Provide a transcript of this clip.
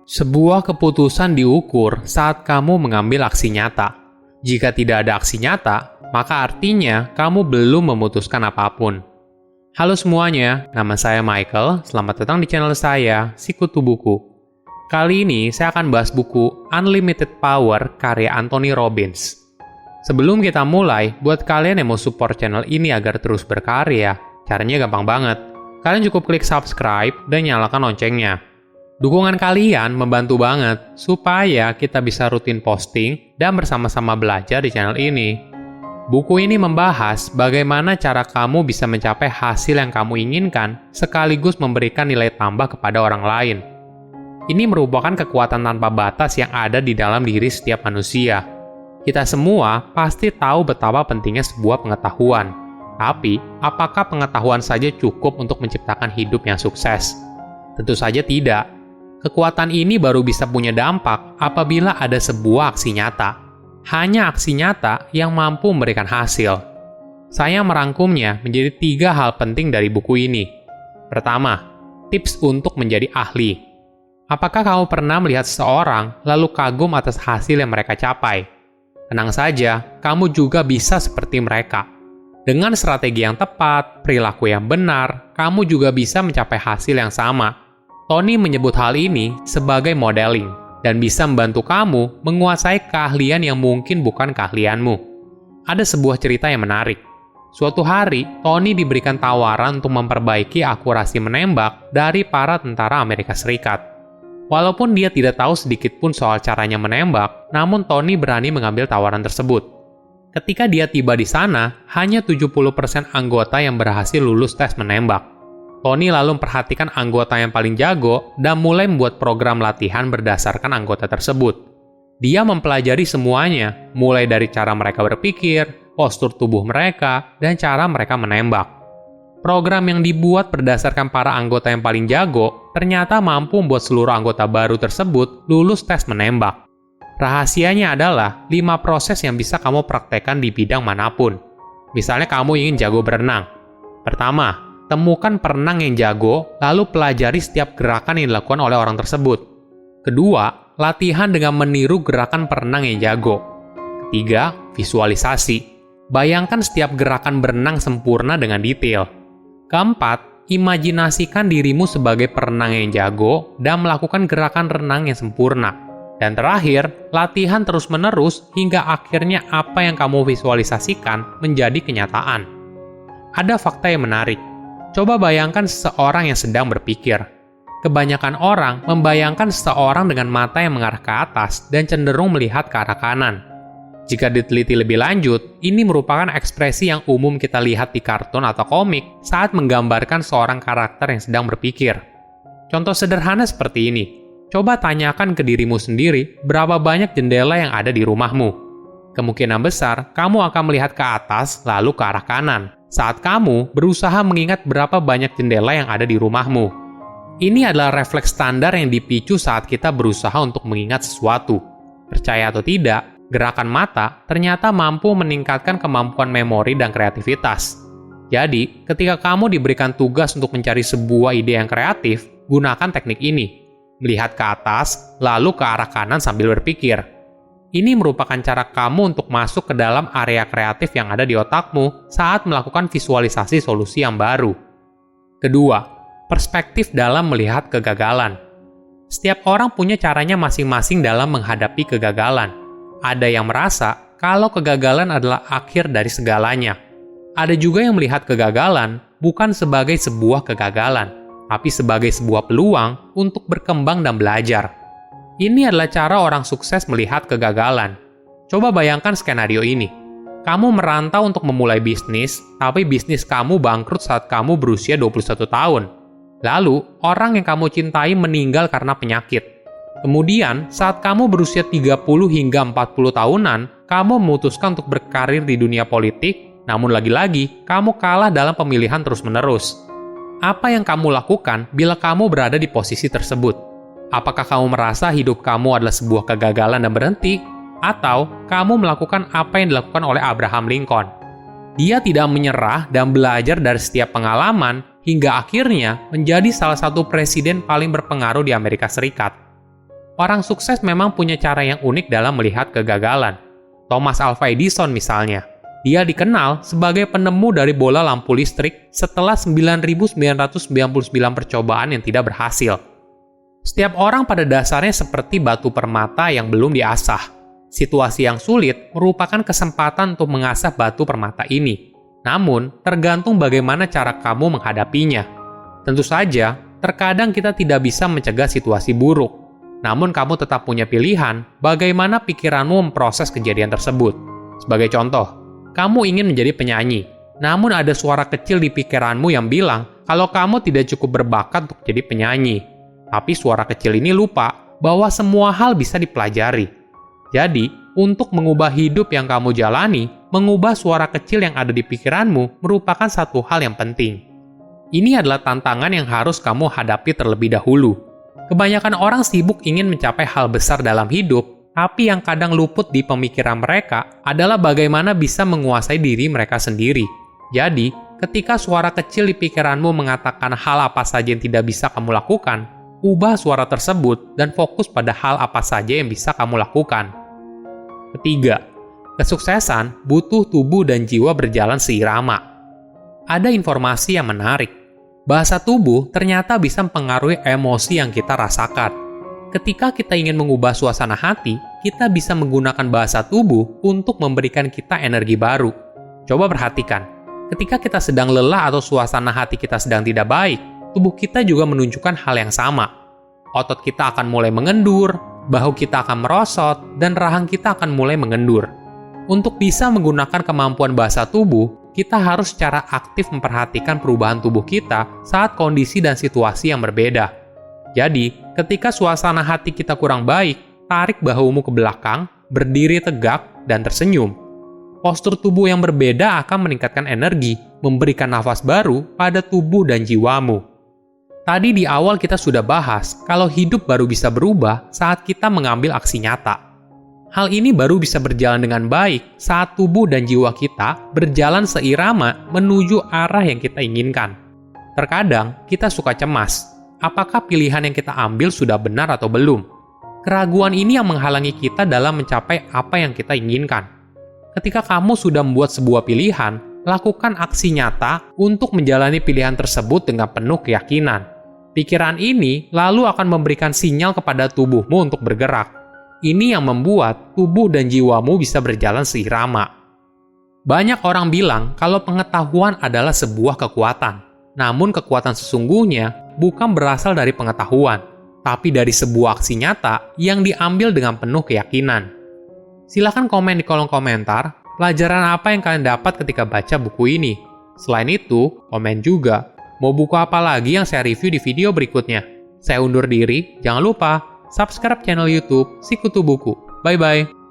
Sebuah keputusan diukur saat kamu mengambil aksi nyata. Jika tidak ada aksi nyata, maka artinya kamu belum memutuskan apapun. Halo semuanya, nama saya Michael. Selamat datang di channel saya, Sikutu Buku. Kali ini saya akan bahas buku Unlimited Power karya Anthony Robbins. Sebelum kita mulai, buat kalian yang mau support channel ini agar terus berkarya, caranya gampang banget. Kalian cukup klik subscribe dan nyalakan loncengnya. Dukungan kalian membantu banget supaya kita bisa rutin posting dan bersama-sama belajar di channel ini. Buku ini membahas bagaimana cara kamu bisa mencapai hasil yang kamu inginkan sekaligus memberikan nilai tambah kepada orang lain. Ini merupakan kekuatan tanpa batas yang ada di dalam diri setiap manusia. Kita semua pasti tahu betapa pentingnya sebuah pengetahuan. Tapi, apakah pengetahuan saja cukup untuk menciptakan hidup yang sukses? Tentu saja tidak. Kekuatan ini baru bisa punya dampak apabila ada sebuah aksi nyata. Hanya aksi nyata yang mampu memberikan hasil. Saya merangkumnya menjadi 3 hal penting dari buku ini. Pertama, tips untuk menjadi ahli. Apakah kamu pernah melihat seseorang lalu kagum atas hasil yang mereka capai? Tenang saja, kamu juga bisa seperti mereka. Dengan strategi yang tepat, perilaku yang benar, kamu juga bisa mencapai hasil yang sama. Tony menyebut hal ini sebagai modeling dan bisa membantu kamu menguasai keahlian yang mungkin bukan keahlianmu. Ada sebuah cerita yang menarik. Suatu hari, Tony diberikan tawaran untuk memperbaiki akurasi menembak dari para tentara Amerika Serikat. Walaupun dia tidak tahu sedikit pun soal caranya menembak, namun Tony berani mengambil tawaran tersebut. Ketika dia tiba di sana, hanya 70% anggota yang berhasil lulus tes menembak. Tony lalu memperhatikan anggota yang paling jago dan mulai membuat program latihan berdasarkan anggota tersebut. Dia mempelajari semuanya, mulai dari cara mereka berpikir, postur tubuh mereka, dan cara mereka menembak. Program yang dibuat berdasarkan para anggota yang paling jago ternyata mampu membuat seluruh anggota baru tersebut lulus tes menembak. Rahasianya adalah 5 proses yang bisa kamu praktekkan di bidang manapun. Misalnya kamu ingin jago berenang. Pertama, temukan perenang yang jago, lalu pelajari setiap gerakan yang dilakukan oleh orang tersebut. Kedua, latihan dengan meniru gerakan perenang yang jago. Ketiga, visualisasi. Bayangkan setiap gerakan berenang sempurna dengan detail. Keempat, imajinasikan dirimu sebagai perenang yang jago dan melakukan gerakan renang yang sempurna. Dan terakhir, latihan terus-menerus hingga akhirnya apa yang kamu visualisasikan menjadi kenyataan. Ada fakta yang menarik. Coba bayangkan seseorang yang sedang berpikir. Kebanyakan orang membayangkan seseorang dengan mata yang mengarah ke atas dan cenderung melihat ke arah kanan. Jika diteliti lebih lanjut, ini merupakan ekspresi yang umum kita lihat di kartun atau komik saat menggambarkan seorang karakter yang sedang berpikir. Contoh sederhana seperti ini. Coba tanyakan ke dirimu sendiri berapa banyak jendela yang ada di rumahmu. Kemungkinan besar, kamu akan melihat ke atas lalu ke arah kanan saat kamu berusaha mengingat berapa banyak jendela yang ada di rumahmu. Ini adalah refleks standar yang dipicu saat kita berusaha untuk mengingat sesuatu. Percaya atau tidak, gerakan mata ternyata mampu meningkatkan kemampuan memori dan kreativitas. Jadi, ketika kamu diberikan tugas untuk mencari sebuah ide yang kreatif, gunakan teknik ini. Melihat ke atas, lalu ke arah kanan sambil berpikir. Ini merupakan cara kamu untuk masuk ke dalam area kreatif yang ada di otakmu saat melakukan visualisasi solusi yang baru. Kedua, perspektif dalam melihat kegagalan. Setiap orang punya caranya masing-masing dalam menghadapi kegagalan. Ada yang merasa kalau kegagalan adalah akhir dari segalanya. Ada juga yang melihat kegagalan bukan sebagai sebuah kegagalan, tapi sebagai sebuah peluang untuk berkembang dan belajar. Ini adalah cara orang sukses melihat kegagalan. Coba bayangkan skenario ini. Kamu merantau untuk memulai bisnis, tapi bisnis kamu bangkrut saat kamu berusia 21 tahun. Lalu, orang yang kamu cintai meninggal karena penyakit. Kemudian, saat kamu berusia 30 hingga 40 tahunan, kamu memutuskan untuk berkarir di dunia politik, namun lagi-lagi, kamu kalah dalam pemilihan terus-menerus. Apa yang kamu lakukan bila kamu berada di posisi tersebut? Apakah kamu merasa hidup kamu adalah sebuah kegagalan dan berhenti? Atau kamu melakukan apa yang dilakukan oleh Abraham Lincoln? Dia tidak menyerah dan belajar dari setiap pengalaman hingga akhirnya menjadi salah satu presiden paling berpengaruh di Amerika Serikat. Orang sukses memang punya cara yang unik dalam melihat kegagalan. Thomas Alva Edison misalnya. Dia dikenal sebagai penemu dari bola lampu listrik setelah 9.999 percobaan yang tidak berhasil. Setiap orang pada dasarnya seperti batu permata yang belum diasah. Situasi yang sulit merupakan kesempatan untuk mengasah batu permata ini. Namun, tergantung bagaimana cara kamu menghadapinya. Tentu saja, terkadang kita tidak bisa mencegah situasi buruk. Namun kamu tetap punya pilihan bagaimana pikiranmu memproses kejadian tersebut. Sebagai contoh, kamu ingin menjadi penyanyi, namun ada suara kecil di pikiranmu yang bilang kalau kamu tidak cukup berbakat untuk jadi penyanyi. Tapi suara kecil ini lupa bahwa semua hal bisa dipelajari. Jadi, untuk mengubah hidup yang kamu jalani, mengubah suara kecil yang ada di pikiranmu merupakan satu hal yang penting. Ini adalah tantangan yang harus kamu hadapi terlebih dahulu. Kebanyakan orang sibuk ingin mencapai hal besar dalam hidup, tapi yang kadang luput di pemikiran mereka adalah bagaimana bisa menguasai diri mereka sendiri. Jadi, ketika suara kecil di pikiranmu mengatakan hal apa saja yang tidak bisa kamu lakukan, ubah suara tersebut dan fokus pada hal apa saja yang bisa kamu lakukan. Ketiga, kesuksesan butuh tubuh dan jiwa berjalan seirama. Ada informasi yang menarik. Bahasa tubuh ternyata bisa mempengaruhi emosi yang kita rasakan. Ketika kita ingin mengubah suasana hati, kita bisa menggunakan bahasa tubuh untuk memberikan kita energi baru. Coba perhatikan, ketika kita sedang lelah atau suasana hati kita sedang tidak baik, tubuh kita juga menunjukkan hal yang sama. Otot kita akan mulai mengendur, bahu kita akan merosot, dan rahang kita akan mulai mengendur. Untuk bisa menggunakan kemampuan bahasa tubuh, kita harus secara aktif memperhatikan perubahan tubuh kita saat kondisi dan situasi yang berbeda. Jadi, ketika suasana hati kita kurang baik, tarik bahumu ke belakang, berdiri tegak, dan tersenyum. Postur tubuh yang berbeda akan meningkatkan energi, memberikan nafas baru pada tubuh dan jiwamu. Tadi di awal kita sudah bahas kalau hidup baru bisa berubah saat kita mengambil aksi nyata. Hal ini baru bisa berjalan dengan baik saat tubuh dan jiwa kita berjalan seirama menuju arah yang kita inginkan. Terkadang, kita suka cemas. Apakah pilihan yang kita ambil sudah benar atau belum? Keraguan ini yang menghalangi kita dalam mencapai apa yang kita inginkan. Ketika kamu sudah membuat sebuah pilihan, lakukan aksi nyata untuk menjalani pilihan tersebut dengan penuh keyakinan. Pikiran ini lalu akan memberikan sinyal kepada tubuhmu untuk bergerak. Ini yang membuat tubuh dan jiwamu bisa berjalan seirama. Banyak orang bilang kalau pengetahuan adalah sebuah kekuatan. Namun kekuatan sesungguhnya bukan berasal dari pengetahuan, tapi dari sebuah aksi nyata yang diambil dengan penuh keyakinan. Silahkan komen di kolom komentar, pelajaran apa yang kalian dapat ketika baca buku ini. Selain itu, komen juga, mau buku apa lagi yang saya review di video berikutnya. Saya undur diri, jangan lupa subscribe channel YouTube Sikutu Buku. Bye-bye!